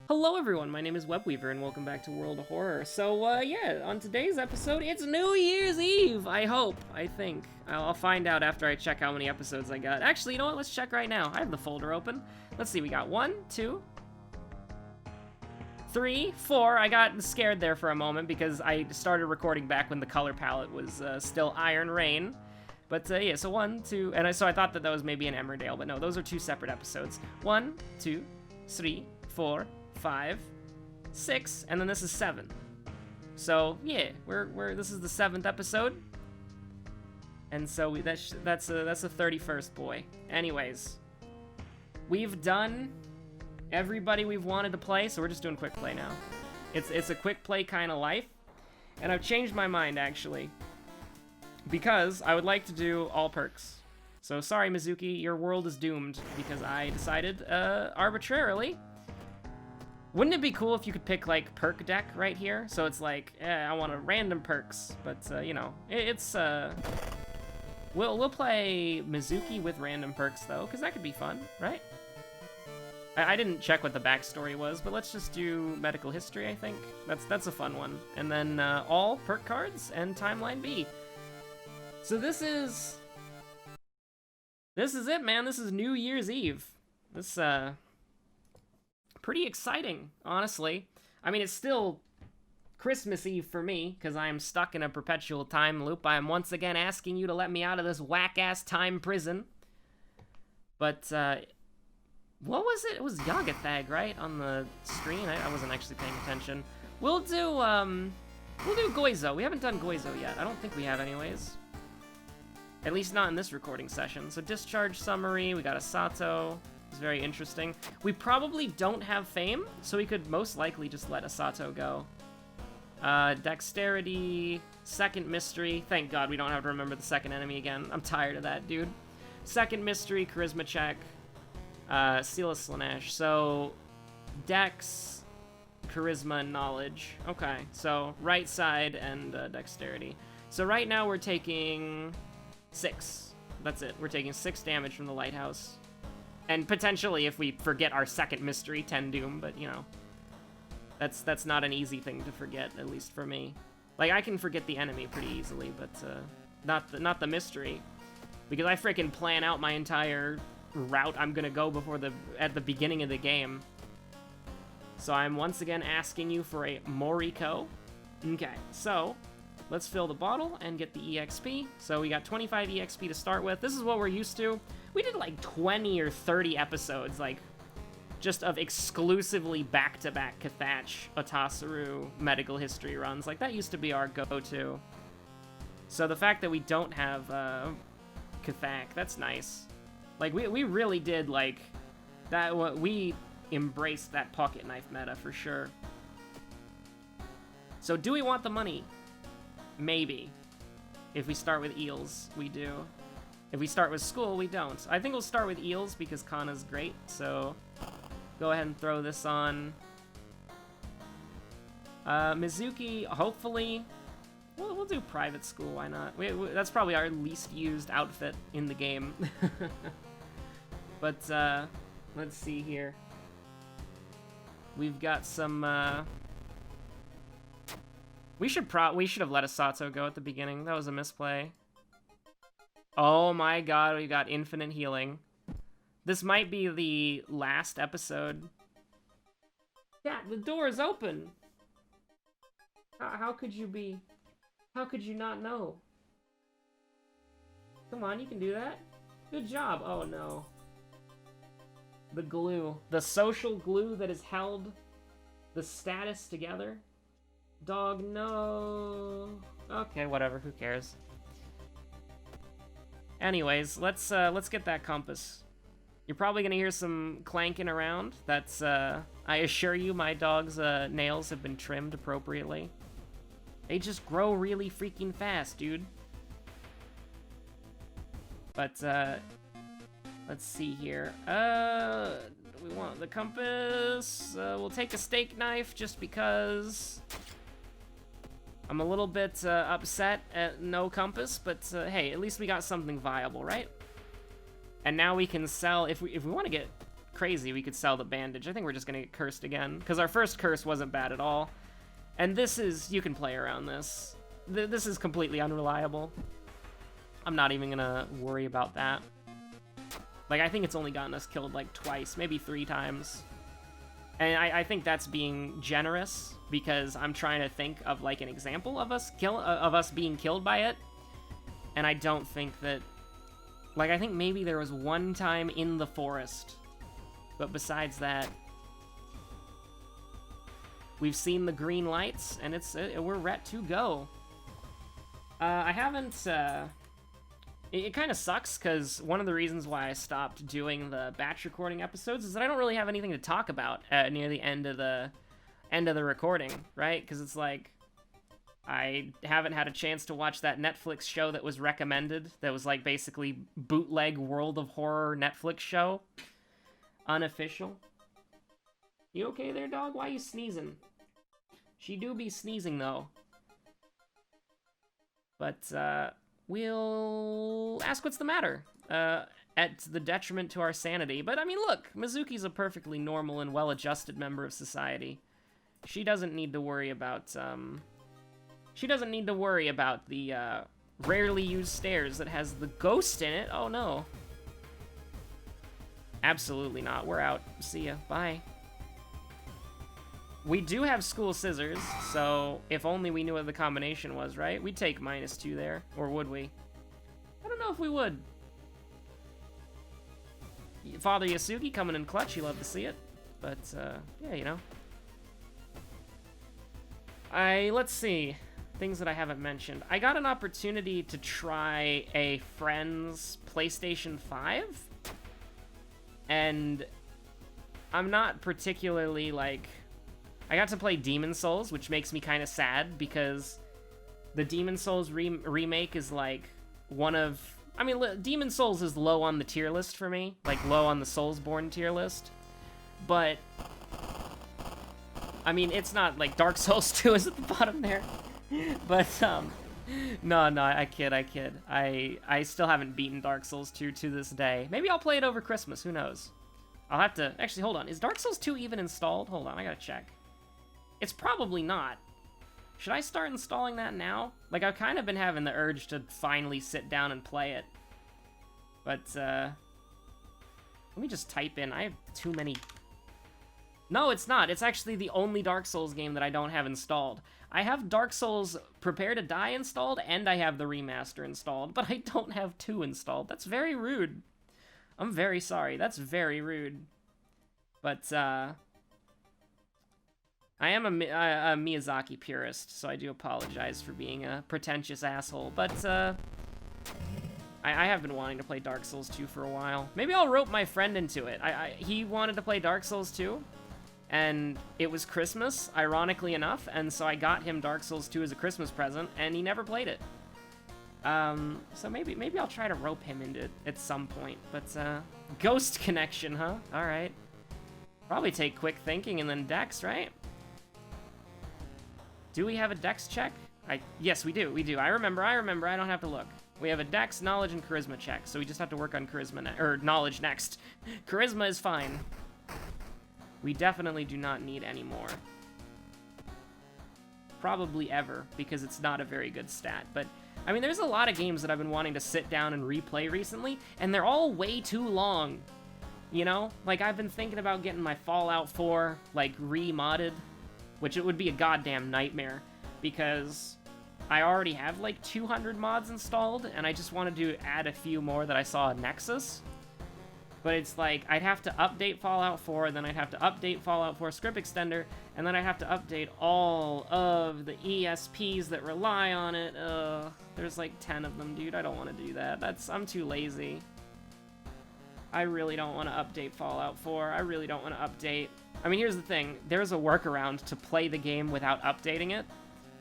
Hello everyone, my name is Webweaver and welcome back to World of Horror. So, yeah, on today's episode, it's New Year's Eve, I hope, I think. I'll find out after I check how many episodes I got. Actually, you know what, let's check right now. I have the folder open. Let's see, we got 1, 2, 3, 4. I got scared there for a moment because I started recording back when the color palette was still Iron Rain. But, yeah, so 1, 2, and so I thought that was maybe an Emmerdale, but no, those are 2 separate episodes. 1, 2, 3, 4, 5, 6, and then this is 7. So yeah, this is the 7th episode, and so that's the 31st boy. Anyways, we've done everybody we've wanted to play, so we're just doing quick play now. It's a quick play kind of life, and I've changed my mind actually because I would like to do all perks. So sorry, Mizuki, your world is doomed because I decided arbitrarily. Wouldn't it be cool if you could pick, like, perk deck right here? So it's like, I want a random perks, but, you know, we'll play Mizuki with random perks, though, because that could be fun, right? I didn't check what the backstory was, but let's just do medical history, I think. That's a fun one. And then, all perk cards and timeline B. So this is it, man. This is New Year's Eve. This, pretty exciting, honestly. I mean, it's still Christmas Eve for me, because I am stuck in a perpetual time loop. I am once again asking you to let me out of this whack-ass time prison. But, what was it? It was Yagathag, right? On the screen? I wasn't actually paying attention. We'll do Goizo. We haven't done Goizo yet. I don't think we have anyways. At least not in this recording session. So Discharge Summary, we got a Sato. It's very interesting. We probably don't have Fame, so we could most likely just let Asato go. Dexterity, Second Mystery. Thank God we don't have to remember the second enemy again. I'm tired of that, dude. Second Mystery, Charisma check, Seal of Slanesh. So, Dex, Charisma, and Knowledge. Okay, so right side and Dexterity. So right now we're taking 6. That's it. We're taking 6 damage from the lighthouse. And potentially, if we forget our second mystery, 10 doom, but, you know, that's not an easy thing to forget, at least for me. Like, I can forget the enemy pretty easily, but, not the mystery. Because I frickin' plan out my entire route I'm gonna go at the beginning of the game. So I'm once again asking you for a Moriko. Okay, so let's fill the bottle and get the EXP. So we got 25 EXP to start with. This is what we're used to. We did like 20 or 30 episodes, like, just of exclusively back-to-back Cathach, Otasaru, medical history runs. Like, that used to be our go-to. So the fact that we don't have, Cathach, that's nice. Like, we really did, like, we embraced that pocket knife meta for sure. So do we want the money? Maybe. If we start with eels, we do. If we start with school, we don't. I think we'll start with eels because Kana's great, so go ahead and throw this on. Mizuki, hopefully, we'll do private school, why not? That's probably our least used outfit in the game. But, let's see here. We've got some, we should have let Asato go at the beginning. That was a misplay. Oh my god, we got infinite healing. This might be the last episode. Yeah, the door is open. How could you not know? Come on, you can do that. Good job. Oh no. The glue. The social glue that has held the status together. Dog, no. Okay, whatever, who cares? Anyways, let's get that compass. You're probably gonna hear some clanking around. That's, I assure you my dog's nails have been trimmed appropriately. They just grow really freaking fast, dude. But, let's see here. We want the compass. We'll take a steak knife just because I'm a little bit upset at no compass, but hey, at least we got something viable, right? And now we can sell, if we want to get crazy, we could sell the bandage. I think we're just gonna get cursed again, because our first curse wasn't bad at all. And this is, you can play around this. This is completely unreliable. I'm not even gonna worry about that. Like, I think it's only gotten us killed like twice, maybe 3 times. And I think that's being generous, because I'm trying to think of like an example of us being killed by it. And I don't think that, like, I think maybe there was one time in the forest, but besides that, we've seen the green lights, and we're ret to go. I haven't, it kind of sucks, because one of the reasons why I stopped doing the batch recording episodes is that I don't really have anything to talk about near the end of the recording, right? Because it's like, I haven't had a chance to watch that Netflix show that was recommended, that was like basically bootleg World of Horror Netflix show. Unofficial. You okay there, dog? Why you sneezing? She do be sneezing, though. But, we'll ask what's the matter, at the detriment to our sanity. But, I mean, look, Mizuki's a perfectly normal and well-adjusted member of society. She doesn't need to worry about, the, rarely used stairs that has the ghost in it. Oh, no. Absolutely not. We're out. See ya. Bye. We do have school scissors, so if only we knew what the combination was, right? We'd take -2 there, or would we? I don't know if we would. Father Yasugi coming in clutch, you love to see it. But, yeah, you know. Let's see. Things that I haven't mentioned. I got an opportunity to try a friend's PlayStation 5. And I'm not particularly, like... I got to play Demon's Souls, which makes me kind of sad, because the Demon's Souls remake is, like, one of... I mean, Demon's Souls is low on the tier list for me, like, low on the Soulsborne tier list, but... I mean, it's not, like, Dark Souls 2 is at the bottom there, but, no, I kid. I still haven't beaten Dark Souls 2 to this day. Maybe I'll play it over Christmas, who knows? I'll have to... Actually, hold on. Is Dark Souls 2 even installed? Hold on, I gotta check. It's probably not. Should I start installing that now? Like, I've kind of been having the urge to finally sit down and play it. But, let me just type in. I have too many... No, it's not. It's actually the only Dark Souls game that I don't have installed. I have Dark Souls Prepare to Die installed, and I have the remaster installed, but I don't have 2 installed. That's very rude. I'm very sorry. That's very rude. But, I am a Miyazaki purist, so I do apologize for being a pretentious asshole, but, I have been wanting to play Dark Souls 2 for a while. Maybe I'll rope my friend into it. He wanted to play Dark Souls 2, and it was Christmas, ironically enough, and so I got him Dark Souls 2 as a Christmas present, and he never played it. So maybe I'll try to rope him into it at some point, but, Ghost Connection, huh? Alright. Probably take Quick Thinking and then Dex, right? Do we have a Dex check? Yes, we do. I remember. I don't have to look. We have a Dex, Knowledge, and Charisma check, so we just have to work on Charisma or Knowledge next. Charisma is fine. We definitely do not need any more. Probably ever, because it's not a very good stat, but... I mean, there's a lot of games that I've been wanting to sit down and replay recently, and they're all way too long. You know? Like, I've been thinking about getting my Fallout 4, like, re-modded, which it would be a goddamn nightmare, because I already have, like, 200 mods installed, and I just wanted to add a few more that I saw at Nexus. But it's like, I'd have to update Fallout 4, then I'd have to update Fallout 4 Script Extender, and then I'd have to update all of the ESPs that rely on it. There's like 10 of them, dude. I don't want to do that. I'm too lazy. I really don't want to update Fallout 4. I really don't want to update... I mean, here's the thing. There's a workaround to play the game without updating it,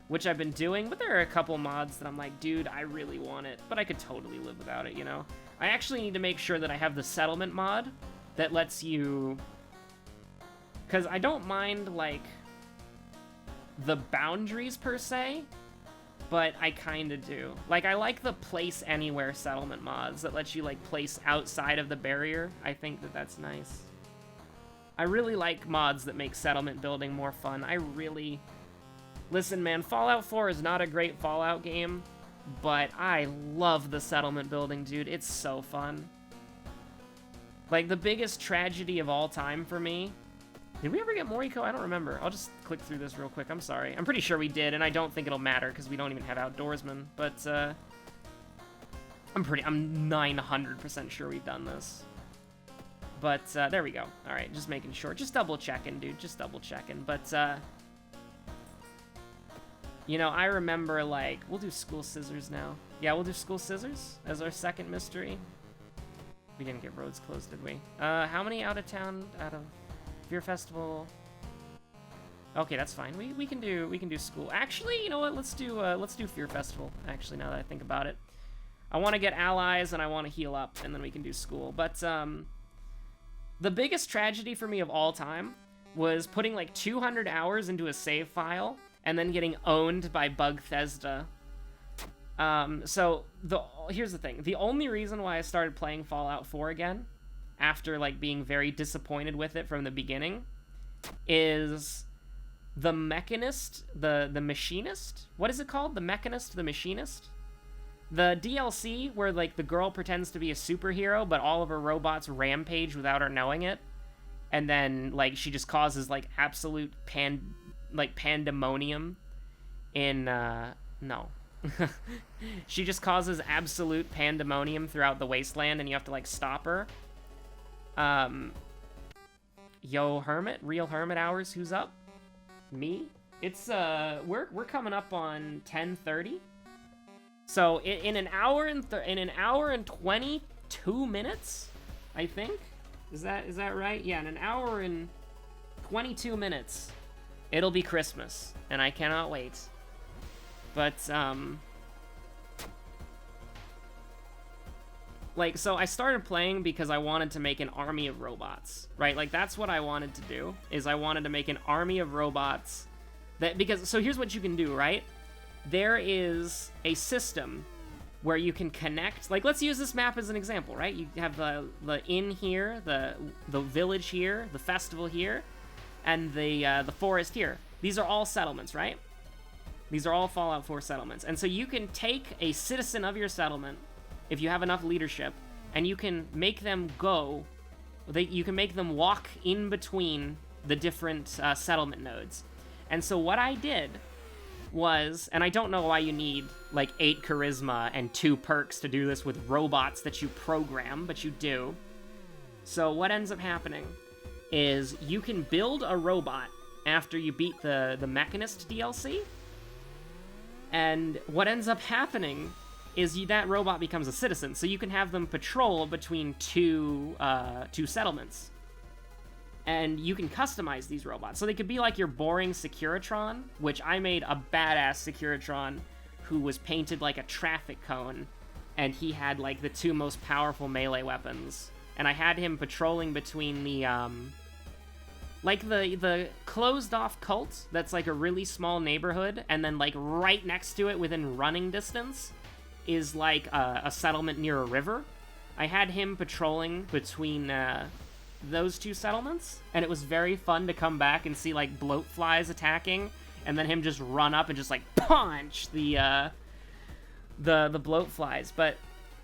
which I've been doing, but there are a couple mods that I'm like, dude, I really want it, but I could totally live without it, you know? I actually need to make sure that I have the settlement mod that lets you... Because I don't mind, like, the boundaries per se, but I kind of do. Like, I like the place anywhere settlement mods that lets you, like, place outside of the barrier. I think that that's nice. I really like mods that make settlement building more fun. Listen, man, Fallout 4 is not a great Fallout game, but I love the settlement building, dude. It's so fun. Like, the biggest tragedy of all time for me... Did we ever get Moriko? I don't remember. I'll just click through this real quick. I'm sorry. I'm pretty sure we did, and I don't think it'll matter, because we don't even have Outdoorsman. But, I'm 900% sure we've done this. But, there we go. Alright, just making sure. Just double-checking, dude. Just double-checking. But, you know, I remember, like... We'll do School Scissors now. Yeah, we'll do School Scissors as our second mystery. We didn't get roads closed, did we? How many out of Fear Festival? Okay, that's fine. We can do school. Actually, you know what? Let's do Fear Festival. Actually, now that I think about it, I want to get allies and I want to heal up, and then we can do school. But the biggest tragedy for me of all time was putting like 200 hours into a save file and then getting owned by Bugthesda. So here's the thing. The only reason why I started playing Fallout 4 again, after like being very disappointed with it from the beginning, is the Mechanist, the Machinist? What is it called? The Mechanist, the Machinist? The DLC where like the girl pretends to be a superhero, but all of her robots rampage without her knowing it. And then like she just causes like absolute pandemonium in, no. She just causes absolute pandemonium throughout the wasteland, and you have to like stop her. Yo, Hermit, real Hermit hours. Who's up? Me. It's we're coming up on 10:30. So in an hour and 22 minutes, I think. Is that right? Yeah, in an hour and 22 minutes, it'll be Christmas, and I cannot wait. But, like, so I started playing because I wanted to make an army of robots, right? Like, that's what I wanted to do, is I wanted to make an army of robots so here's what you can do, right? There is a system where you can connect, like, let's use this map as an example, right? You have the inn here, the village here, the festival here, and the forest here. These are all settlements, right? These are all Fallout 4 settlements. And so you can take a citizen of your settlement, if you have enough leadership, and you can make them you can make them walk in between the different settlement nodes. And so what I did was, and I don't know why you need like 8 charisma and 2 perks to do this with robots that you program, but you do. So what ends up happening is you can build a robot after you beat the Mechanist DLC. And what ends up happening is that robot becomes a citizen, so you can have them patrol between two settlements. And you can customize these robots. So they could be like your boring Securitron, which I made a badass Securitron who was painted like a traffic cone, and he had like the 2 most powerful melee weapons. And I had him patrolling between the closed-off cult that's like a really small neighborhood, and then like right next to it within running distance is like a settlement near a river. I had him patrolling between those 2 settlements, and it was very fun to come back and see like bloat flies attacking, and then him just run up and just like punch the bloat flies. But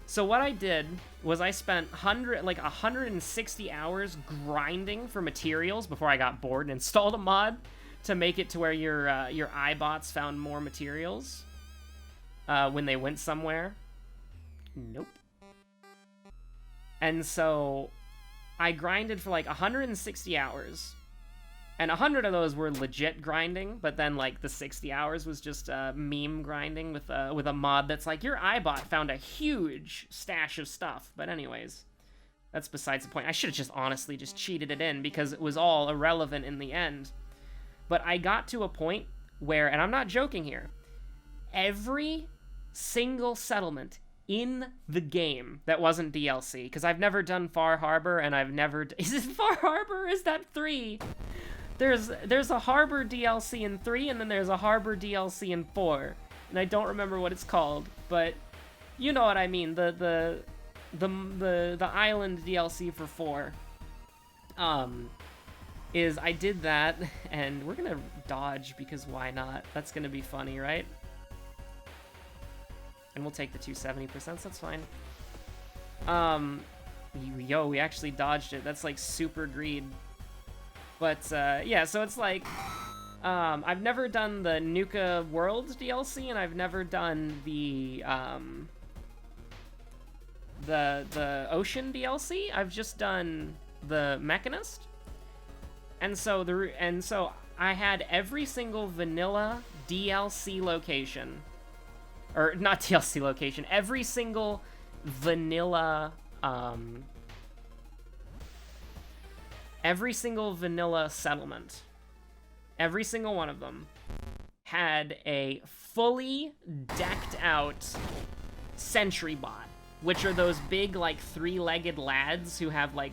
so what I did was I spent 160 hours grinding for materials before I got bored and installed a mod to make it to where your iBots found more materials when they went somewhere. Nope. And so I grinded for like 160 hours, and 100 of those were legit grinding, but then like the 60 hours was just meme grinding with a mod that's like, your iBot found a huge stash of stuff. But anyways, that's besides the point. I should have just honestly just cheated it in, because it was all irrelevant in the end. But I got to a point where, and I'm not joking here, every single settlement in the game that wasn't DLC, because I've never done Far Harbor, and I've never... Is it Far Harbor? Is that 3? There's a Harbor DLC in 3, and then there's a Harbor DLC in 4, and I don't remember what it's called, but you know what I mean, the island DLC for 4. is I did that, and we're gonna dodge because why not? That's gonna be funny, right? And we'll take the 270%, that's fine. Yo, we actually dodged it. That's like super greed. But, yeah, so it's like, I've never done the Nuka World DLC, and I've never done the Ocean DLC. I've just done the Mechanist. And so I had every single vanilla DLC location, or not DLC location, every single vanilla settlement, every single one of them had a fully decked out sentry bot, which are those big like three-legged lads who have like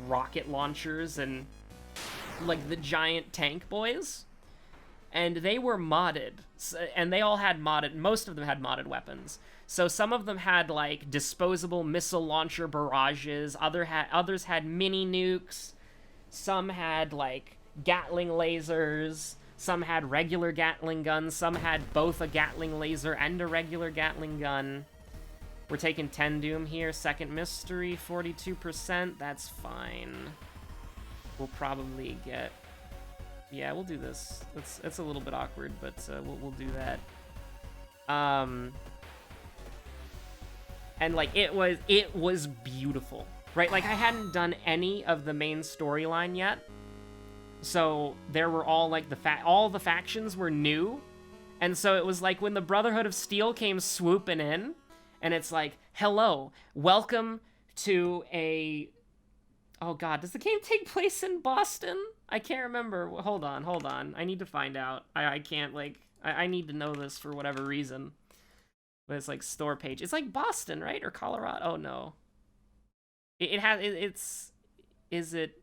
rocket launchers and like the giant tank boys, and they were modded, and they all had most of them had modded weapons. So some of them had like disposable missile launcher barrages, others had mini nukes, some had like Gatling lasers, some had regular Gatling guns, some had both a Gatling laser and a regular Gatling gun. We're taking 10 Doom here, second mystery, 42%, that's fine. We'll probably get... Yeah, we'll do this. It's a little bit awkward, but we'll do that. And like it was beautiful, right? Like I hadn't done any of the main storyline yet, so there were all like all the factions were new, and so it was like when the Brotherhood of Steel came swooping in, and it's like, hello, welcome to a... Oh god, does the game take place in Boston? I can't remember. Hold on. I need to find out. I can't, like... I need to know this for whatever reason. But it's like store page. It's like Boston, right? Or Colorado? Oh, no. Is it...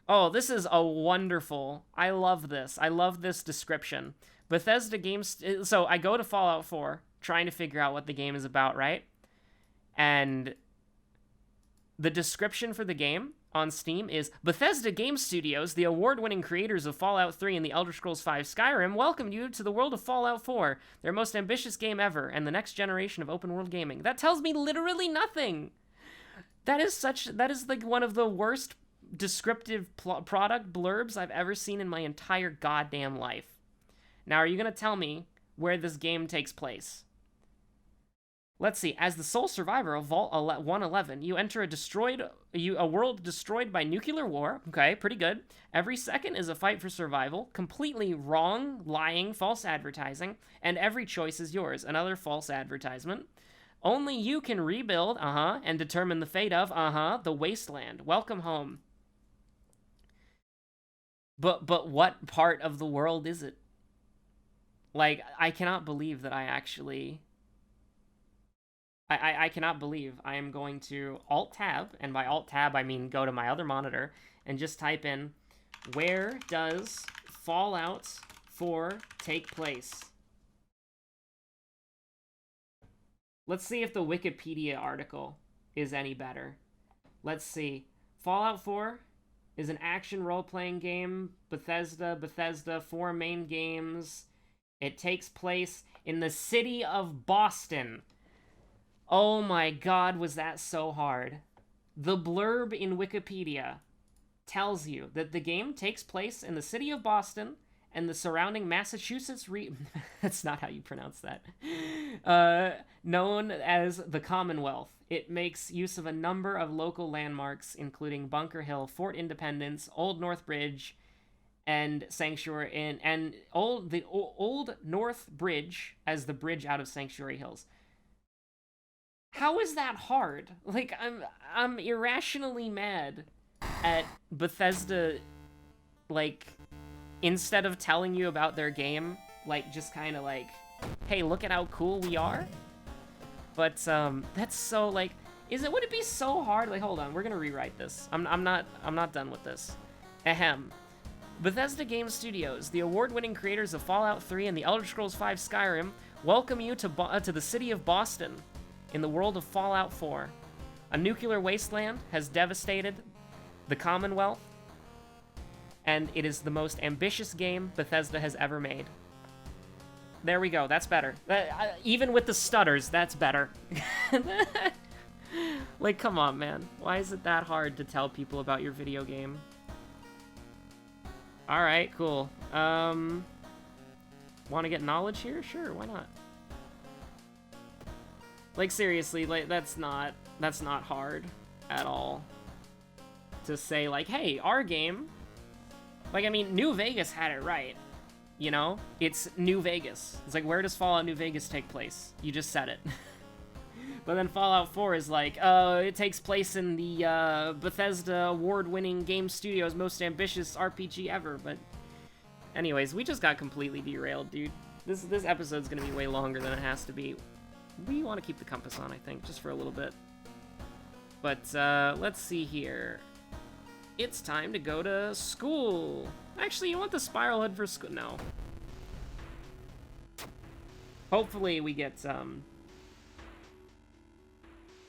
Oh, this is a wonderful... I love this. I love this description. Bethesda Games... So I go to Fallout 4, trying to figure out what the game is about, right? And... the description for the game on Steam is, Bethesda Game Studios, the award-winning creators of Fallout 3 and the Elder Scrolls V Skyrim, welcome you to the world of Fallout 4, their most ambitious game ever, and the next generation of open-world gaming. That tells me literally nothing! That is like one of the worst descriptive product blurbs I've ever seen in my entire goddamn life. Now, are you gonna tell me where this game takes place? Let's see. As the sole survivor of Vault 111, you enter a world destroyed by nuclear war. Okay, pretty good. Every second is a fight for survival. Completely wrong, lying, false advertising. And every choice is yours. Another false advertisement. Only you can rebuild, and determine the fate of, the wasteland. Welcome home. But what part of the world is it? Like, I cannot believe that I actually... I cannot believe I am going to Alt-Tab, and by Alt-Tab I mean go to my other monitor, and just type in, where does Fallout 4 take place? Let's see if the Wikipedia article is any better. Let's see. Fallout 4 is an action role-playing game. Bethesda, 4 main games. It takes place in the city of Boston. Oh my god, was that so hard. The blurb in Wikipedia tells you that the game takes place in the city of Boston and the surrounding Massachusetts that's not how you pronounce that. Known as the Commonwealth. It makes use of a number of local landmarks, including Bunker Hill, Fort Independence, Old North Bridge, and Sanctuary, and the Old North Bridge as the bridge out of Sanctuary Hills. How is that hard? Like, I'm irrationally mad at Bethesda, like, instead of telling you about their game, like, just kind of like, hey, look at how cool we are. But, that's so, like, would it be so hard? Like, hold on, we're gonna rewrite this. I'm not done with this. Ahem. Bethesda Game Studios, the award-winning creators of Fallout 3 and the Elder Scrolls V Skyrim, welcome you to the city of Boston. In the world of Fallout 4, a nuclear wasteland has devastated the Commonwealth, and it is the most ambitious game Bethesda has ever made. There we go, that's better. Even with the stutters, that's better. Like, come on, man. Why is it that hard to tell people about your video game? Alright, cool. Want to get knowledge here? Sure, why not? Like, seriously, like, that's not hard at all. To say, like, hey, our game... Like, I mean, New Vegas had it right. You know? It's New Vegas. It's like, where does Fallout New Vegas take place? You just said it. But then Fallout 4 is like, it takes place in the Bethesda award-winning game studio's most ambitious RPG ever, but... Anyways, we just got completely derailed, dude. This episode's gonna be way longer than it has to be. We want to keep the compass on, I think, just for a little bit. But, let's see here. It's time to go to school. Actually, you want the spiral head for school? No. Hopefully we get,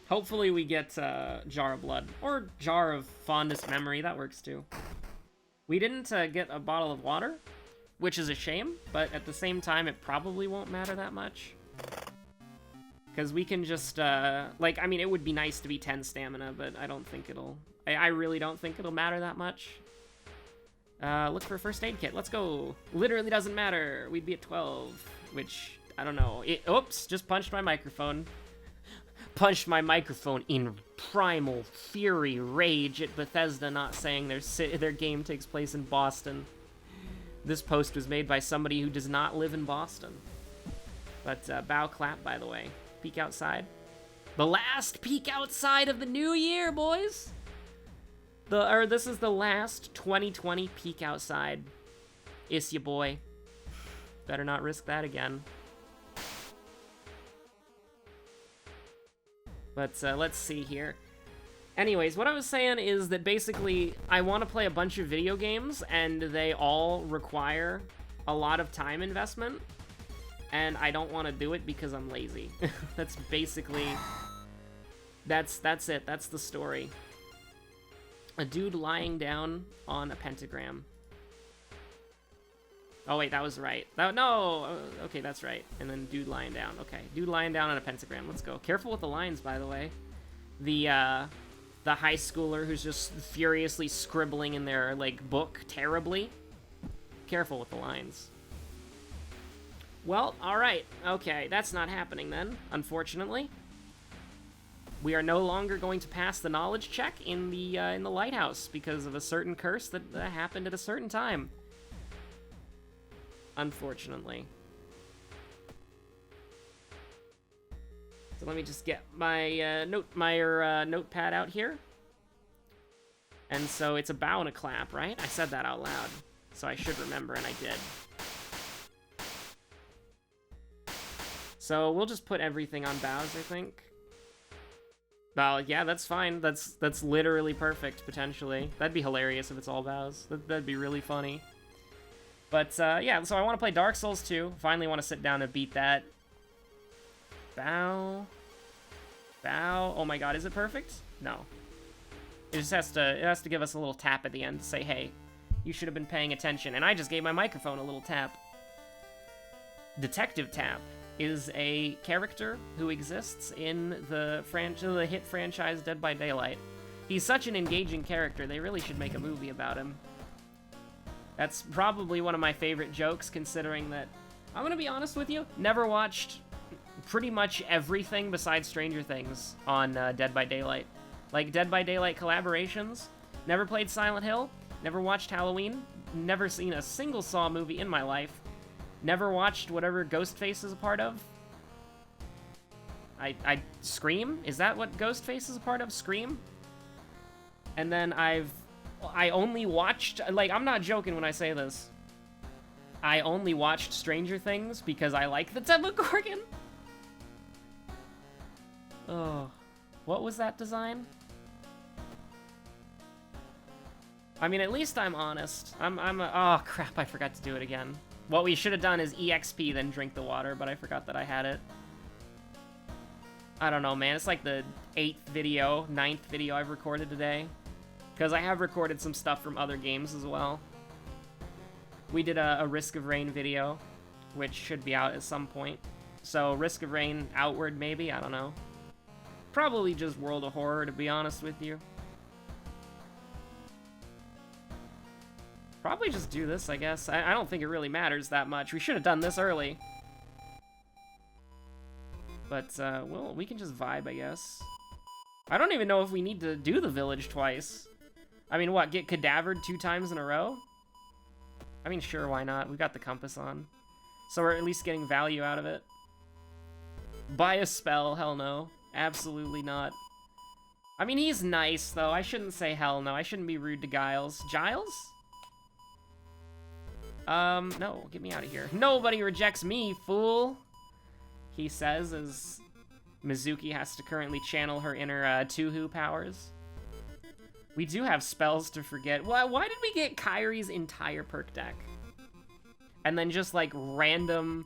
Hopefully we get, Jar of Blood. Or Jar of Fondest Memory, that works too. We didn't, get a bottle of water, which is a shame, but at the same time, it probably won't matter that much. Because we can just, like, I mean, it would be nice to be 10 stamina, but I don't think it'll... I really don't think it'll matter that much. Look for a first aid kit. Let's go. Literally doesn't matter. We'd be at 12, which, I don't know. Oops, just punched my microphone. Punched my microphone in primal fury rage at Bethesda not saying their game takes place in Boston. This post was made by somebody who does not live in Boston. But, bow clap, by the way. Peek outside. The last peek outside of the new year, boys! This is the last 2020 peek outside. It's ya boy. Better not risk that again. But, let's see here. Anyways, what I was saying is that basically, I want to play a bunch of video games, and they all require a lot of time investment. And I don't want to do it because I'm lazy. That's basically... That's it. That's the story. A dude lying down on a pentagram. Oh, wait, that was right. No! Okay, that's right. And then dude lying down. Okay, dude lying down on a pentagram. Let's go. Careful with the lines, by the way. The high schooler who's just furiously scribbling in their, like, book terribly. Careful with the lines. Well, alright. Okay, that's not happening then, unfortunately. We are no longer going to pass the knowledge check in the lighthouse because of a certain curse that happened at a certain time. Unfortunately. So let me just get my notepad out here. And so it's a bow and a clap, right? I said that out loud, so I should remember, and I did. So we'll just put everything on bows, I think. Well, yeah, that's fine. That's literally perfect, potentially. That'd be hilarious if it's all bows. That'd be really funny. But, yeah, so I want to play Dark Souls 2. Finally want to sit down and beat that. Bow. Bow. Oh my god, is it perfect? No. It just has to give us a little tap at the end to say, hey, you should have been paying attention. And I just gave my microphone a little tap. Detective Tap is a character who exists in the hit franchise Dead by Daylight. He's such an engaging character, they really should make a movie about him. That's probably one of my favorite jokes, considering that, I'm gonna be honest with you, never watched pretty much everything besides Stranger Things on Dead by Daylight. Like, Dead by Daylight collaborations, never played Silent Hill, never watched Halloween, never seen a single Saw movie in my life, never watched whatever Ghostface is a part of. Scream? Is that what Ghostface is a part of? Scream? And then I only watched, like, I'm not joking when I say this. I only watched Stranger Things because I like the Demogorgon. Oh, what was that design? I mean, at least I'm honest. Oh crap, I forgot to do it again. What we should have done is EXP, then drink the water, but I forgot that I had it. I don't know, man. It's like the 9th video I've recorded today. Because I have recorded some stuff from other games as well. We did a Risk of Rain video, which should be out at some point. So Risk of Rain Outward, maybe? I don't know. Probably just World of Horror, to be honest with you. Probably just do this, I guess. I don't think it really matters that much. We should have done this early. But, well, we can just vibe, I guess. I don't even know if we need to do the village twice. I mean, what, get cadavered 2 times in a row? I mean, sure, why not? We got the compass on. So we're at least getting value out of it. Buy a spell, hell no. Absolutely not. I mean, he's nice, though. I shouldn't say hell no. I shouldn't be rude to Giles. Giles? No, get me out of here. Nobody rejects me, fool! He says as Mizuki has to currently channel her inner Tuhu powers. We do have spells to forget. Why did we get Kairi's entire perk deck? And then just, like, random...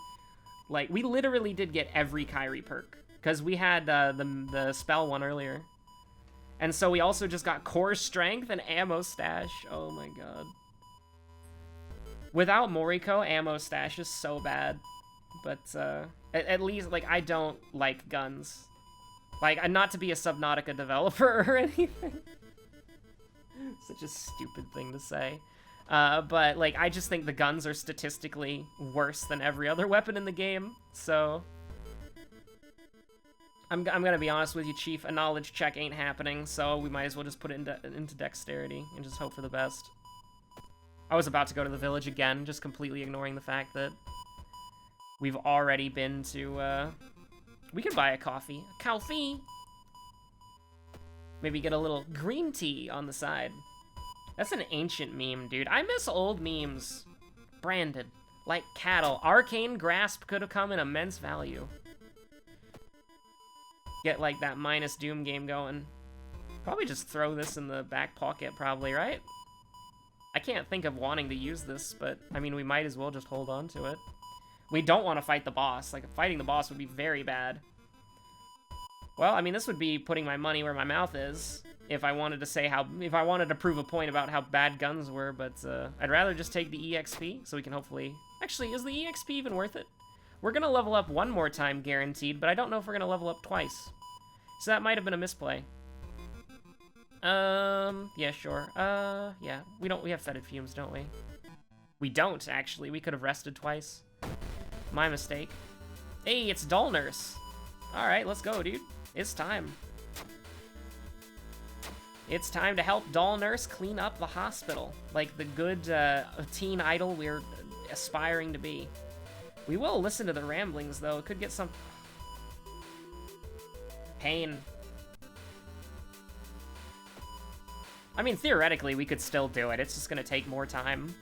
Like, we literally did get every Kairi perk. Because we had the spell one earlier. And so we also just got Core Strength and Ammo Stash. Oh my god. Without Moriko, Ammo Stash is so bad. But, at least, like, I don't like guns. Like, not to be a Subnautica developer or anything. Such a stupid thing to say. But, like, I just think the guns are statistically worse than every other weapon in the game, so... I'm gonna be honest with you, Chief, a knowledge check ain't happening, so we might as well just put it into dexterity and just hope for the best. I was about to go to the village again, just completely ignoring the fact that we've already been to, we could buy a coffee. A coffee! Maybe get a little green tea on the side. That's an ancient meme, dude. I miss old memes. Branded. Like cattle. Arcane Grasp could have come in immense value. Get, like, that minus Doom game going. Probably just throw this in the back pocket, probably, right? I can't think of wanting to use this, but, I mean, we might as well just hold on to it. We don't want to fight the boss. Like, fighting the boss would be very bad. Well, I mean, this would be putting my money where my mouth is. If I wanted to say if I wanted to prove a point about how bad guns were, but, I'd rather just take the EXP, so we can hopefully... Actually, is the EXP even worth it? We're gonna level up one more time, guaranteed, but I don't know if we're gonna level up twice. So that might have been a misplay. Yeah, sure. Yeah. We have fetid fumes, don't we? We don't, actually. We could have rested twice. My mistake. Hey, it's Doll Nurse. Alright, let's go, dude. It's time. It's time to help Doll Nurse clean up the hospital. Like the good, teen idol we're aspiring to be. We will listen to the ramblings, though. It could get some... pain. I mean, theoretically, we could still do it. It's just gonna take more time.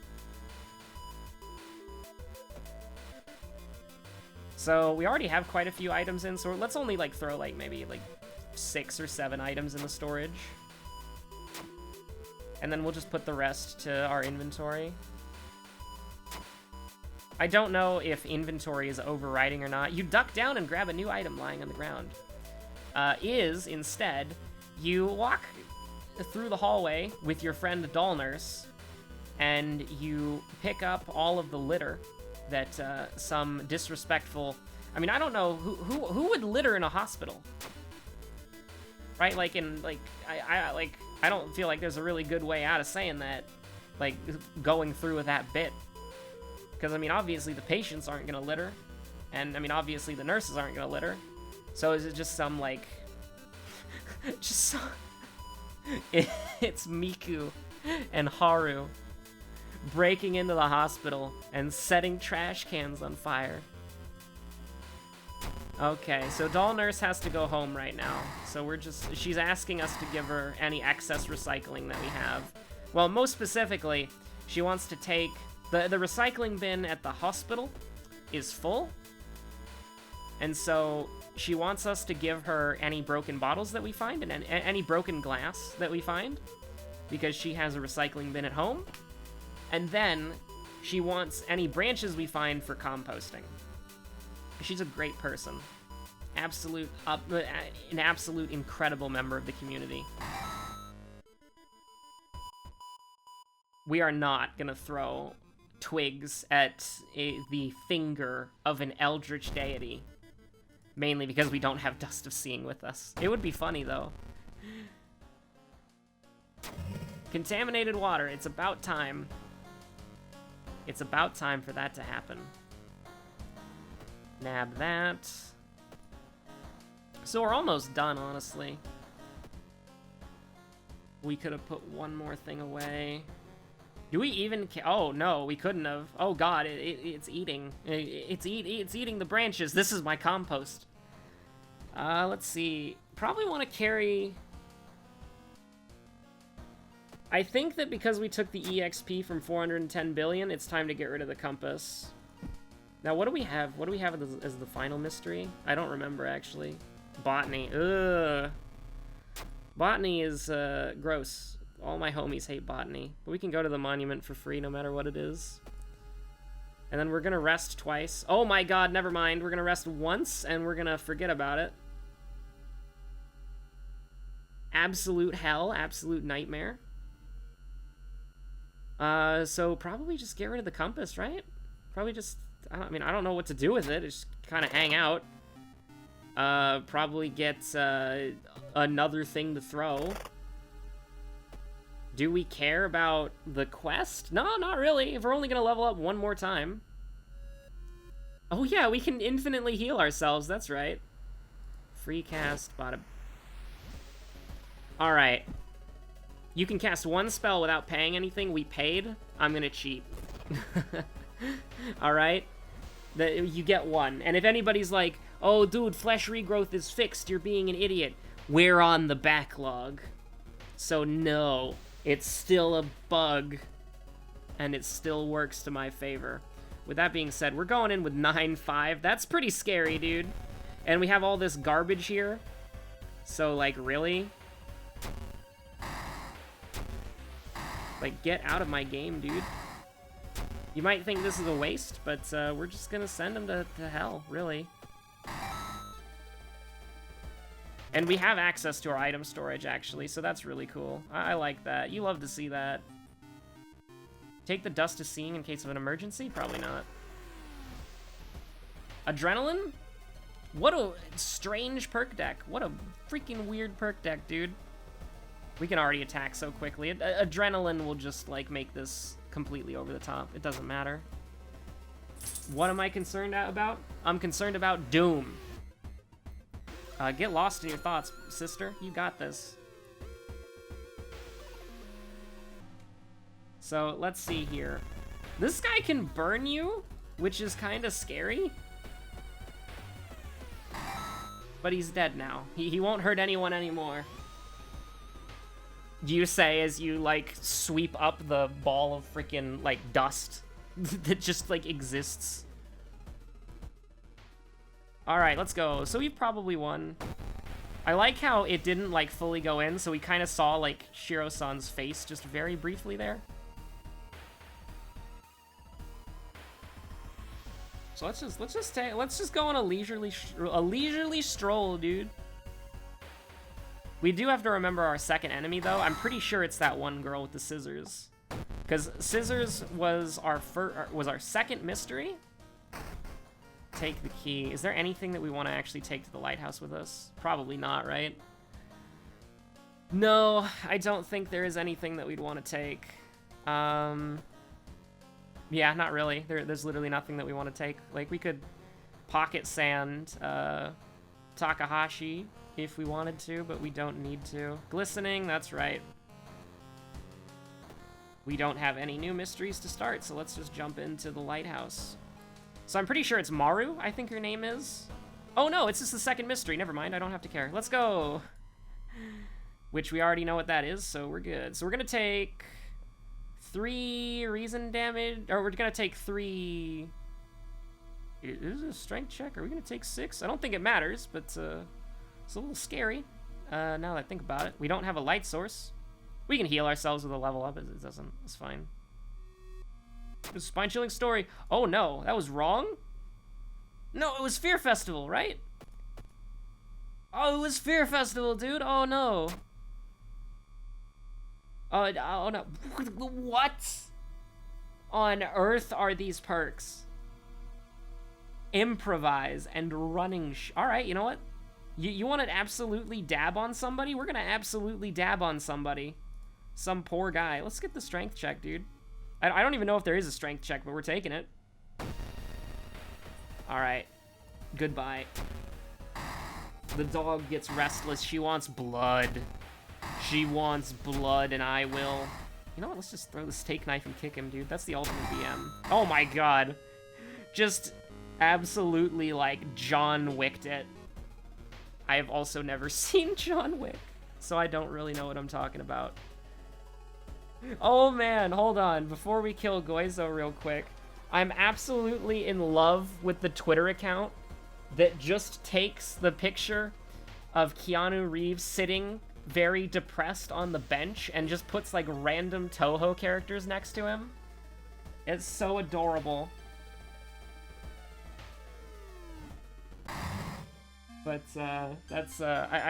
So, we already have quite a few items in, so let's only, like, throw, like, maybe, like, 6 or 7 items in the storage. And then we'll just put the rest to our inventory. I don't know if inventory is overriding or not. You duck down and grab a new item lying on the ground. Instead, you walk through the hallway with your friend Doll Nurse, and you pick up all of the litter that some disrespectful... I mean, I don't know, who would litter in a hospital? Right? Like, I don't feel like there's a really good way out of saying that, like, going through with that bit. Because, I mean, obviously the patients aren't gonna litter, and, I mean, obviously the nurses aren't gonna litter. So is it just some, like... just some... It's Miku and Haru breaking into the hospital and setting trash cans on fire. Okay, so Doll Nurse has to go home right now. So she's asking us to give her any excess recycling that we have. Well, most specifically, she wants to take... The recycling bin at the hospital is full. And so she wants us to give her any broken bottles that we find and any broken glass that we find, because she has a recycling bin at home. And then she wants any branches we find for composting. She's a great person. An absolute incredible member of the community. We are not gonna throw twigs at the finger of an eldritch deity. Mainly because we don't have Dust of Seeing with us. It would be funny, though. Contaminated water. It's about time. It's about time for that to happen. Nab that. So we're almost done, honestly. We could have put one more thing away. Do we even... Oh, no, we couldn't have. Oh, God, it's eating. It's eating the branches. This is my compost. Let's see. Probably want to carry... I think that because we took the EXP from 410 billion, it's time to get rid of the compass. Now, what do we have? What do we have as the final mystery? I don't remember, actually. Botany. Ugh. Botany is, gross. All my homies hate botany. But we can go to the monument for free no matter what it is. And then we're gonna rest twice. Oh my god, never mind. We're gonna rest once, and we're gonna forget about it. Absolute hell. Absolute nightmare. So probably just get rid of the compass, right? Probably just... I don't know what to do with it. Just kind of hang out. Probably get, another thing to throw. Do we care about the quest? No, not really. If we're only gonna level up one more time. Oh yeah, we can infinitely heal ourselves. That's right. Free cast, bada... Alright. You can cast one spell without paying anything. We paid. I'm gonna cheat. Alright? You get one. And if anybody's like, oh, dude, flesh regrowth is fixed, you're being an idiot. We're on the backlog. So no, it's still a bug. And it still works to my favor. With that being said, we're going in with 9-5. That's pretty scary, dude. And we have all this garbage here. So, like, really? Like, get out of my game, dude. You might think this is a waste, but we're just gonna send him to hell, really. And we have access to our item storage, actually, so that's really cool. I like that. You love to see that. Take the Dust of Seeing in case of an emergency? Probably not. Adrenaline? What a strange perk deck. What a freaking weird perk deck, dude. We can already attack so quickly. Adrenaline will just, like, make this completely over the top. It doesn't matter. What am I concerned about? I'm concerned about Doom. Get lost in your thoughts, sister. You got this. So, let's see here. This guy can burn you, which is kind of scary. But he's dead now. He won't hurt anyone anymore. You say as you, like, sweep up the ball of freaking, like, dust that just, like, exists. Alright, let's go. So we've probably won. I like how it didn't, like, fully go in, so we kind of saw, like, Shiro-san's face just very briefly there. So let's just go on a leisurely stroll, dude. We do have to remember our second enemy, though. I'm pretty sure it's that one girl with the scissors, because scissors was our second mystery. Take the key. Is there anything that we want to actually take to the lighthouse with us? Probably not, right? No, I don't think there is anything that we'd want to take. Yeah, not really. There's literally nothing that we want to take. Like, we could pocket sand Takahashi if we wanted to, but we don't need to. Glistening, that's right. We don't have any new mysteries to start, so let's just jump into the lighthouse. So I'm pretty sure it's Maru, I think her name is. Oh no, it's just the second mystery. Never mind, I don't have to care. Let's go. Which we already know what that is, so we're good. So we're gonna take 3 reason damage, or we're gonna take 3... Is it a strength check? Are we gonna take 6? I don't think it matters, but it's a little scary. Now that I think about it. We don't have a light source. We can heal ourselves with a level up. It doesn't. It's fine. It's a spine-chilling story. Oh no, that was wrong? No, it was Fear Festival, right? Oh, it was Fear Festival, dude. Oh no. Oh no. What? on earth are these perks? Improvise and running Alright, you know what? You want to absolutely dab on somebody? We're gonna absolutely dab on somebody. Some poor guy. Let's get the strength check, dude. I don't even know if there is a strength check, but we're taking it. Alright. Goodbye. The dog gets restless. She wants blood. She wants blood, and I will. You know what? Let's just throw the steak knife and kick him, dude. That's the ultimate BM. Oh my god. Just absolutely, like, John Wicked it. I have also never seen John Wick, so I don't really know what I'm talking about. Oh man, hold on. Before we kill Goizo real quick, I'm absolutely in love with the Twitter account that just takes the picture of Keanu Reeves sitting very depressed on the bench and just puts like random Toho characters next to him. It's so adorable. But I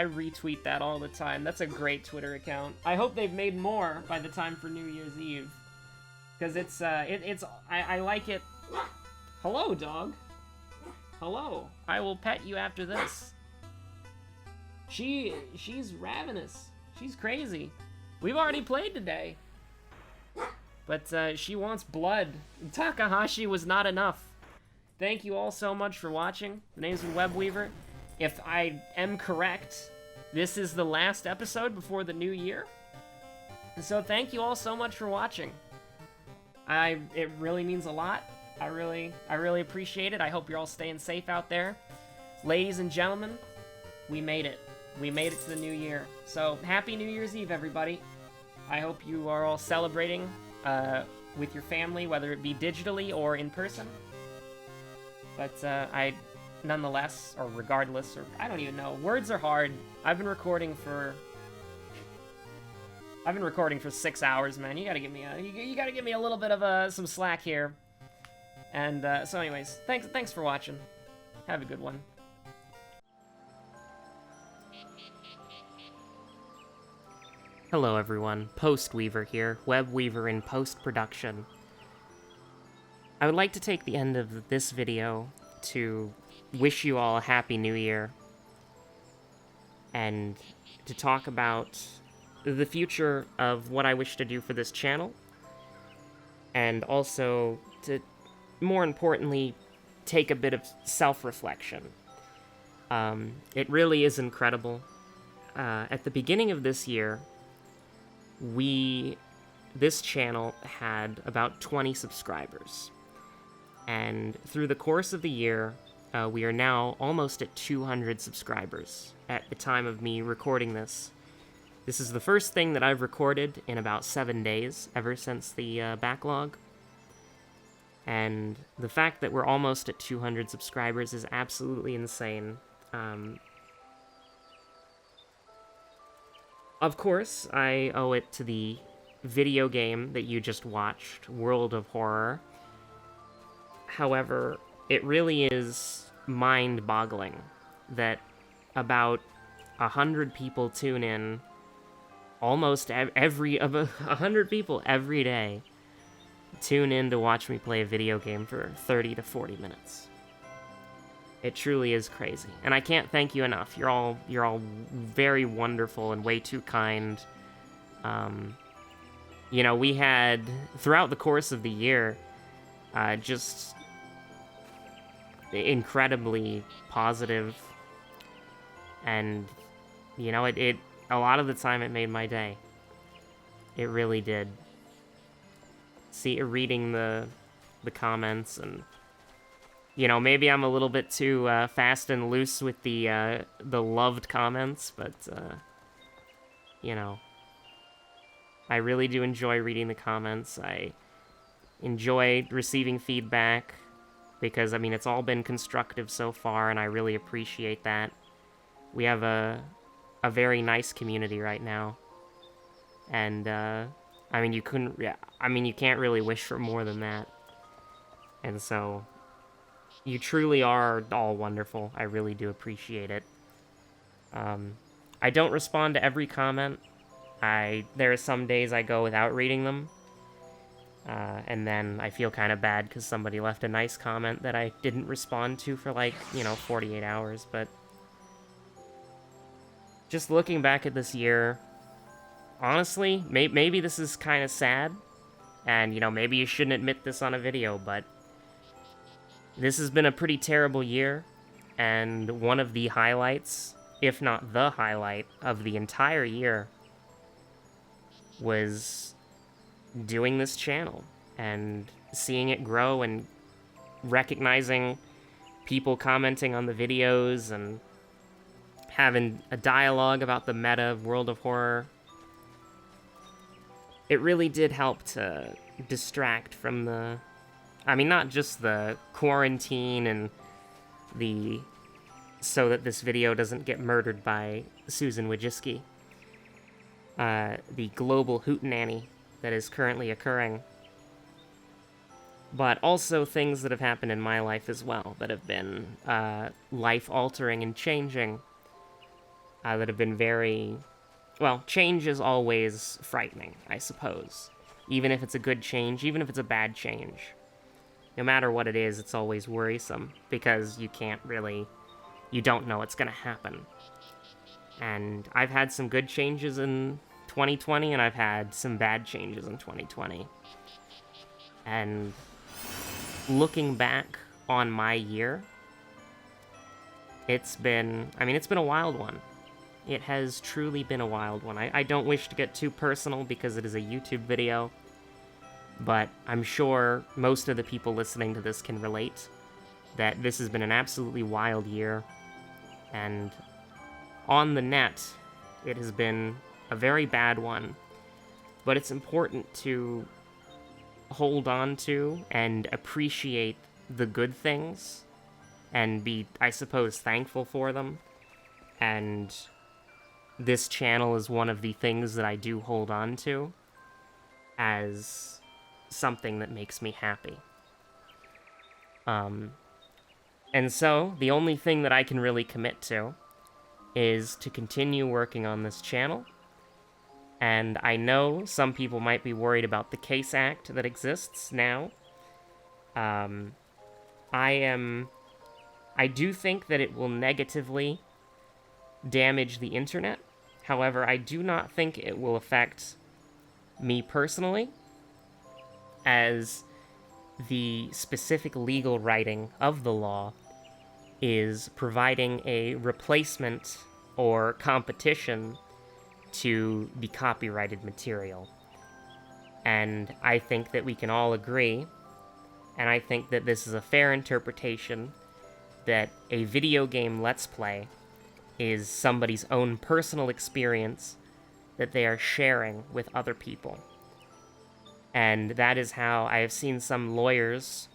retweet that all the time. That's a great Twitter account. I hope they've made more by the time for New Year's Eve, because I like it. Hello, dog. Hello. I will pet you after this. She's ravenous. She's crazy. We've already played today. But she wants blood. Takahashi was not enough. Thank you all so much for watching. My name's Webweaver. If I am correct, this is the last episode before the new year. So thank you all so much for watching. It really means a lot. I really appreciate it. I hope you're all staying safe out there. Ladies and gentlemen, we made it. We made it to the new year. So happy New Year's Eve, everybody. I hope you are all celebrating with your family, whether it be digitally or in person. But nonetheless, or regardless, or I don't even know. Words are hard. I've been recording for 6 hours, man. You gotta give me a little bit of some slack here. And so, anyways, thanks for watching. Have a good one. Hello, everyone. Postweaver here. Webweaver in post-production. I would like to take the end of this video to wish you all a happy new year and to talk about the future of what I wish to do for this channel, and also to, more importantly, take a bit of self-reflection. It really is incredible. At the beginning of this year, this channel had about 20 subscribers, and through the course of the year, we are now almost at 200 subscribers at the time of me recording this. This is the first thing that I've recorded in about 7 days, ever since the backlog. And the fact that we're almost at 200 subscribers is absolutely insane. Of course, I owe it to the video game that you just watched, World of Horror. However, it really is mind-boggling that about 100 people tune in, almost 100 people every day tune in to watch me play a video game for 30 to 40 minutes. It truly is crazy, and I can't thank you enough. You're all very wonderful and way too kind. You know, we had, throughout the course of the year, just incredibly positive, and you know, it a lot of the time it made my day. It really did. Reading the comments, and you know, maybe I'm a little bit too fast and loose with the loved comments, but you know, I really do enjoy reading the comments. I enjoy receiving feedback, because, I mean, it's all been constructive so far, and I really appreciate that. We have a very nice community right now, and, I mean, you can't really wish for more than that. And so, you truly are all wonderful. I really do appreciate it. I don't respond to every comment. There are some days I go without reading them. And then I feel kind of bad because somebody left a nice comment that I didn't respond to for 48 hours. But just looking back at this year, honestly, maybe this is kind of sad. And, maybe you shouldn't admit this on a video, but this has been a pretty terrible year. And one of the highlights, if not the highlight, of the entire year was doing this channel and seeing it grow and recognizing people commenting on the videos and having a dialogue about the meta of World of Horror. It really did help to distract from not just the quarantine and so that this video doesn't get murdered by Susan Wojcicki. The global hootenanny that is currently occurring, but also things that have happened in my life as well that have been life-altering and changing, that have been change is always frightening, I suppose. Even if it's a good change, even if it's a bad change. No matter what it is, it's always worrisome, because you don't know what's going to happen. And I've had some good changes in 2020, and I've had some bad changes in 2020. And looking back on my year, it's been a wild one. It has truly been a wild one. I don't wish to get too personal because it is a YouTube video, but I'm sure most of the people listening to this can relate that this has been an absolutely wild year. And on the net, it has been a very bad one, but it's important to hold on to and appreciate the good things and be, I suppose, thankful for them. And this channel is one of the things that I do hold on to as something that makes me happy. And so, the only thing that I can really commit to is to continue working on this channel. And I know some people might be worried about the Case Act that exists now. I do think that it will negatively damage the internet. However, I do not think it will affect me personally, as the specific legal writing of the law is providing a replacement or competition to the copyrighted material. And I think that we can all agree, and I think that this is a fair interpretation, that a video game Let's Play is somebody's own personal experience that they are sharing with other people. And that is how I have seen some lawyers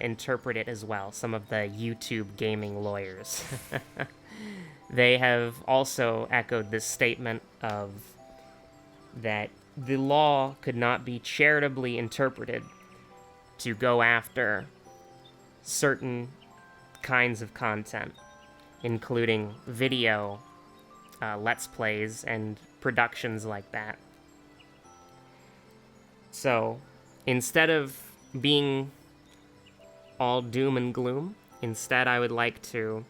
interpret it as well, some of the YouTube gaming lawyers. They have also echoed this statement of that the law could not be charitably interpreted to go after certain kinds of content, including video, Let's Plays, and productions like that. So, instead of being all doom and gloom, instead I would like to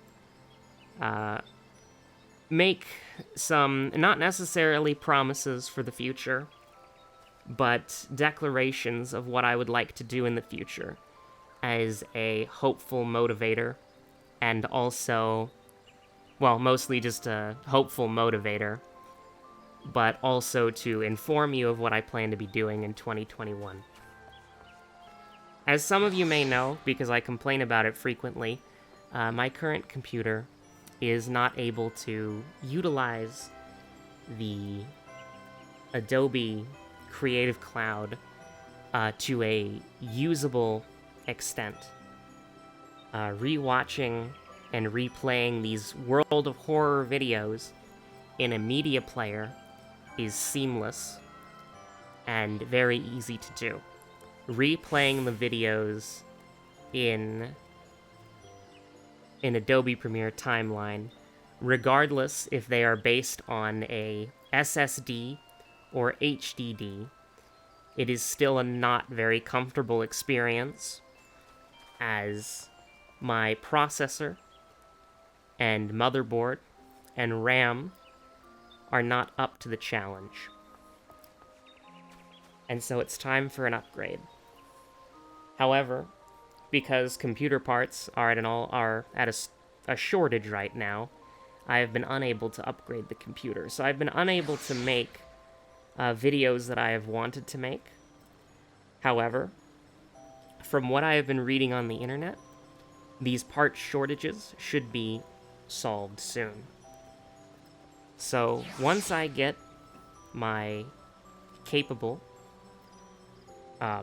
make some, not necessarily promises for the future, but declarations of what I would like to do in the future as a hopeful motivator, and also, well, mostly just a hopeful motivator, but also to inform you of what I plan to be doing in 2021. As some of you may know, because I complain about it frequently, my current computer is not able to utilize the Adobe Creative Cloud to a usable extent. Rewatching and replaying these World of Horror videos in a media player is seamless and very easy to do. Replaying the videos in Adobe Premiere Timeline, regardless if they are based on a SSD or HDD, it is still a not very comfortable experience, as my processor and motherboard and RAM are not up to the challenge. And so it's time for an upgrade. However, because computer parts are at a shortage right now, I have been unable to upgrade the computer. So I've been unable to make videos that I have wanted to make. However, from what I have been reading on the internet, these part shortages should be solved soon. So once I get my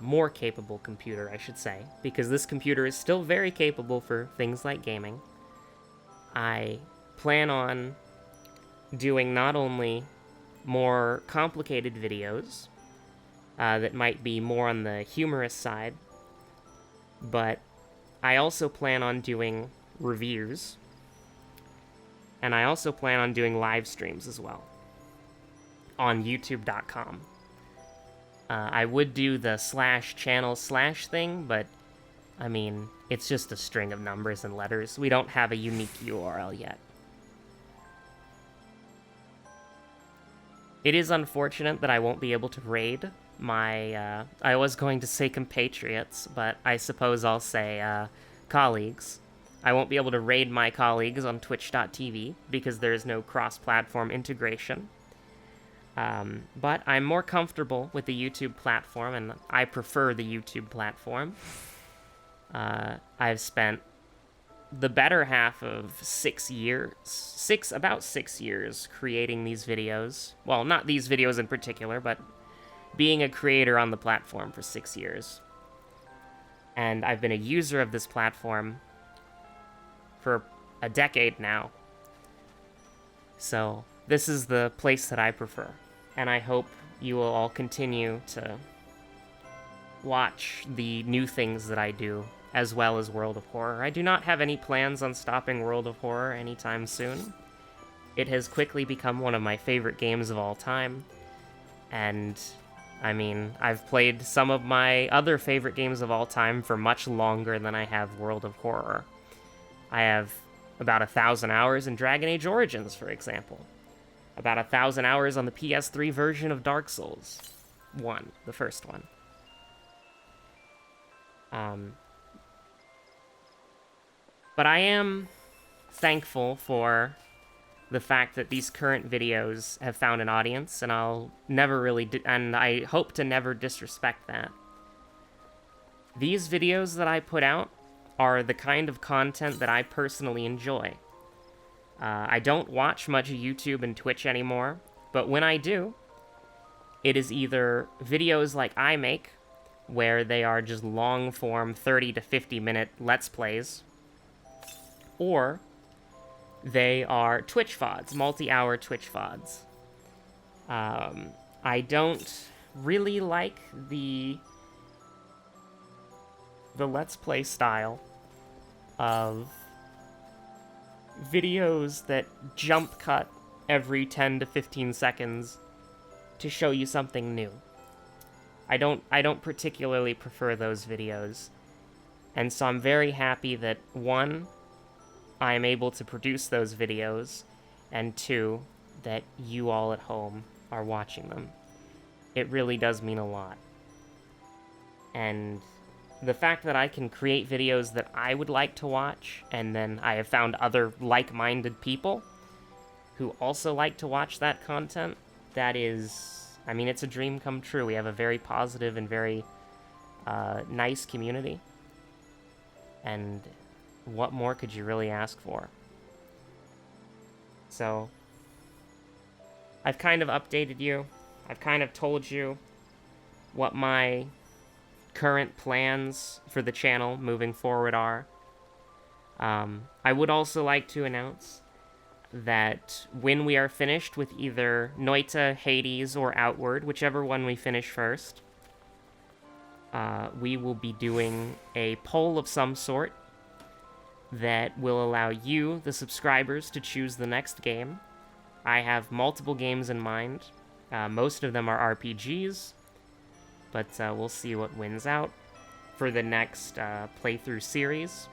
more capable computer, I should say, because this computer is still very capable for things like gaming, I plan on doing not only more complicated videos that might be more on the humorous side, but I also plan on doing reviews, and I also plan on doing live streams as well on youtube.com. I would do the /channel/ thing, but I mean, it's just a string of numbers and letters. We don't have a unique URL yet. It is unfortunate that I won't be able to raid my, I was going to say compatriots, but I suppose I'll say colleagues. I won't be able to raid my colleagues on twitch.tv because there is no cross-platform integration. But I'm more comfortable with the YouTube platform, and I prefer the YouTube platform. I've spent the better half of about 6 years creating these videos. Well, not these videos in particular, but being a creator on the platform for 6 years. And I've been a user of this platform for a decade now. So this is the place that I prefer. And I hope you will all continue to watch the new things that I do, as well as World of Horror. I do not have any plans on stopping World of Horror anytime soon. It has quickly become one of my favorite games of all time. And, I mean, I've played some of my other favorite games of all time for much longer than I have World of Horror. I have about 1,000 hours in Dragon Age Origins, for example. About 1,000 hours on the PS3 version of Dark Souls 1, the first one. But I am thankful for the fact that these current videos have found an audience, and I'll never really, and I hope to never disrespect that. These videos that I put out are the kind of content that I personally enjoy. I don't watch much YouTube and Twitch anymore, but when I do, it is either videos like I make, where they are just long-form 30 to 50-minute Let's Plays, or they are Twitch VODs, multi-hour Twitch VODs. I don't really like the Let's Play style of videos that jump cut every 10 to 15 seconds to show you something new. I don't particularly prefer those videos. And so I'm very happy that, one, I am able to produce those videos, and two, that you all at home are watching them. It really does mean a lot. And the fact that I can create videos that I would like to watch, and then I have found other like-minded people who also like to watch that content, that is, I mean, it's a dream come true. We have a very positive and very nice community. And what more could you really ask for? So, I've kind of updated you. I've kind of told you what my current plans for the channel moving forward are. I would also like to announce that when we are finished with either Noita, Hades, or Outward, whichever one we finish first, we will be doing a poll of some sort that will allow you, the subscribers, to choose the next game. I have multiple games in mind. Most of them are RPGs. but we'll see what wins out for the next playthrough series.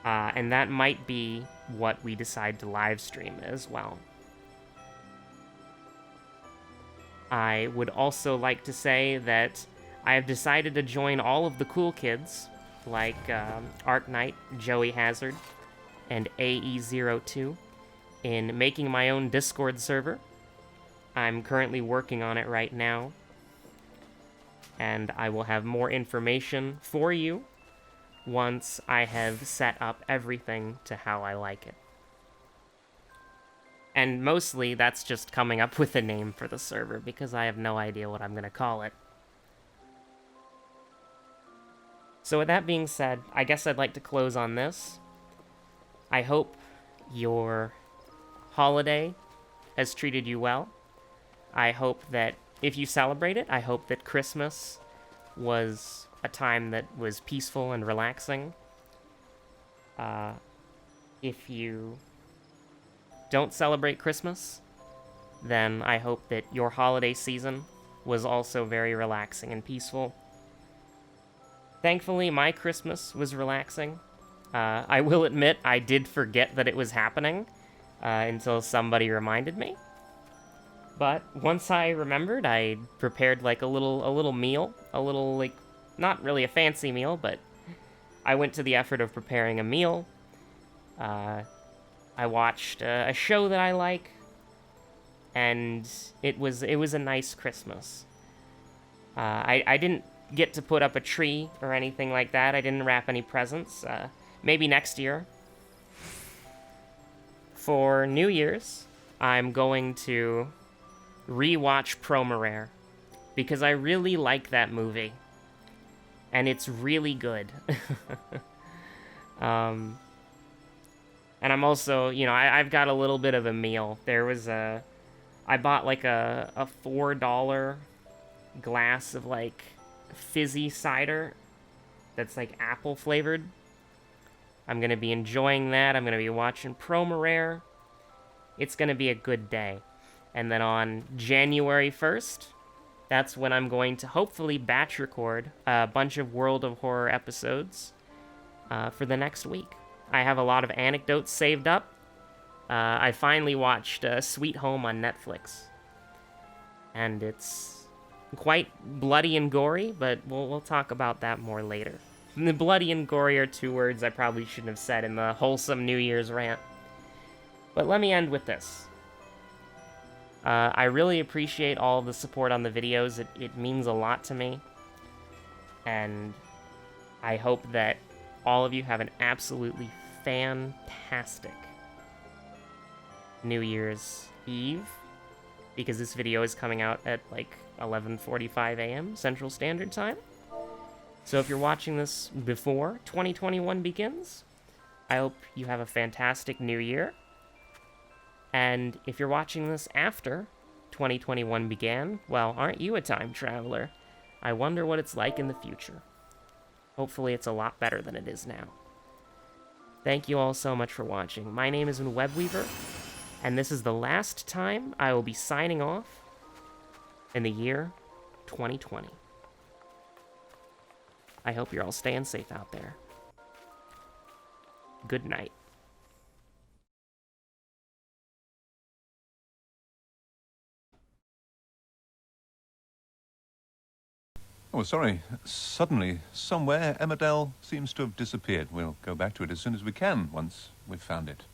And that might be what we decide to live stream as well. I would also like to say that I have decided to join all of the cool kids, like Arc Knight, Joey Hazard, and AE02, in making my own Discord server. I'm currently working on it right now, and I will have more information for you once I have set up everything to how I like it. And mostly, that's just coming up with a name for the server, because I have no idea what I'm going to call it. So with that being said, I guess I'd like to close on this. I hope your holiday has treated you well. I hope that if you celebrate it, I hope that Christmas was a time that was peaceful and relaxing. If you don't celebrate Christmas, then I hope that your holiday season was also very relaxing and peaceful. Thankfully, my Christmas was relaxing. I will admit I did forget that it was happening until somebody reminded me. But once I remembered, I prepared like a little meal, like not really a fancy meal, but I went to the effort of preparing a meal. I watched a show that I like, and it was a nice Christmas. I didn't get to put up a tree or anything like that. I didn't wrap any presents. Maybe next year. For New Year's, I'm going to rewatch Promare, because I really like that movie, and it's really good. And I'm also, you know, I've got a little bit of a meal. There was I bought like a $4 glass of like fizzy cider that's like apple flavored. I'm gonna be enjoying that. I'm gonna be watching Promare. It's gonna be a good day. And then on January 1st, that's when I'm going to hopefully batch record a bunch of World of Horror episodes for the next week. I have a lot of anecdotes saved up. I finally watched Sweet Home on Netflix. And it's quite bloody and gory, but we'll talk about that more later. The bloody and gory are two words I probably shouldn't have said in the wholesome New Year's rant. But let me end with this. I really appreciate all of the support on the videos. It means a lot to me. And I hope that all of you have an absolutely fantastic New Year's Eve, because this video is coming out at like 11:45 a.m. Central Standard Time. So if you're watching this before 2021 begins, I hope you have a fantastic new year. And if you're watching this after 2021 began, well, aren't you a time traveler? I wonder what it's like in the future. Hopefully it's a lot better than it is now. Thank you all so much for watching. My name is Webweaver, and this is the last time I will be signing off in the year 2020. I hope you're all staying safe out there. Good night. Oh, sorry. Suddenly, somewhere, Emmerdale seems to have disappeared. We'll go back to it as soon as we can, once we've found it.